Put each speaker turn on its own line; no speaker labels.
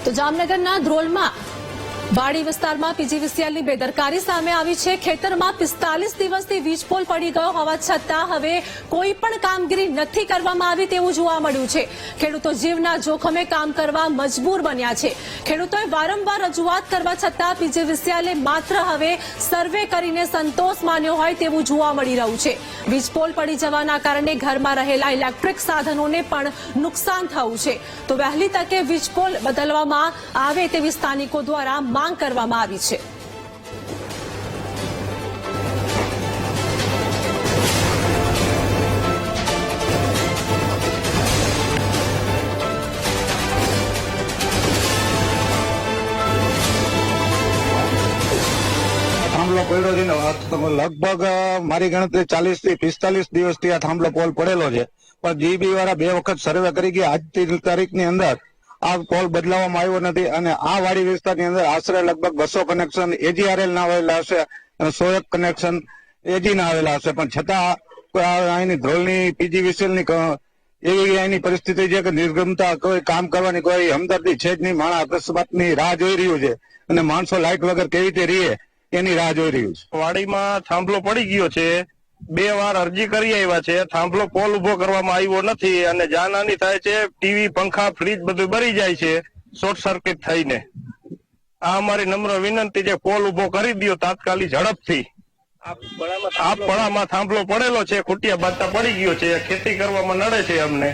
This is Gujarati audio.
તો જામનગરના ધ્રોલમાં વાડી વિસ્તારમાં પીજીવીસીએલની બેદરકારી સામે આવી છે। ખેતરમાં 45 દિવસથી વીજપોલ પડી ગયો હોવા છતાં હવે કોઈ પણ કામગીરી નથી કરવામાં આવી તેવું જોવા મળ્યું છે। ખેડૂતો જીવના જોખમે કામ કરવા મજબૂર બન્યા છે। ખેડૂતોએ વારંવાર રજૂઆત કરવા છતાં પીજીવીસીએલે માત્ર હવે સર્વે કરીને સંતોષ માન્યો હોય તેવું જોવા મળી રહ્યું છે। વીજપોલ પડી જવાના કારણે ઘરમાં રહેલા ઇલેક્ટ્રિક સાધનોને પણ નુકસાન થયું છે। તો વહેલી તકે વીજપોલ બદલવામાં આવે તેવી સ્થાનિકો દ્વારા માંગ કરવામાં આવી છે।
થાંભલો પડ્યો છે ને લગભગ મારી ગણતરી 40 થી 45 દિવસથી આ થાંભલો પોલ પડેલો છે, પણ જીબી વાળા 2 વખત સર્વે કરી ગયા। આજની તારીખની અંદર આ પોલ બદલાવવામાં આવ્યો નથી અને આ વાડી વિસ્તારની અંદર આશરે લગભગ 200 કનેક્શન એજીઆરએલ ના આવેલા હશે અને 101 કનેક્શન એજી ના આવેલા હશે, પણ છતાં અહીંની ધ્રોલની પીજીવીસીએલની એવી અહીંની પરિસ્થિતિ છે કે નિર્ગમતા, કોઈ કામ કરવાની કોઈ હમદર્દી છે જ નહીં। માણસ અકસ્માતની રાહ જોઈ રહ્યું છે અને માણસો લાઇટ વગર કેવી રીતે રહીએ એની રાહ જોઈ રહ્યું છે।
વાડીમાં થાંભલો પડી ગયો છે, 2 વાર અરજી કરી આવ્યા છે, થાંભલો પોલ ઉભો કરવામાં આવ્યો નથી અને જાનહાની થાય છે। ટીવી, પંખા, ફ્રીજ બધું બળી જાય છે શોર્ટ સર્કિટ થઈને। આ અમારી નમ્ર વિનંતી છે, પોલ ઉભો કરી દો તાત્કાલિક ઝડપથી। આ પડામાં થાંભલો પડેલો છે, ખૂટિયા બાંધતા પડી ગયો છે, ખેતી કરવામાં નડે છે અમને।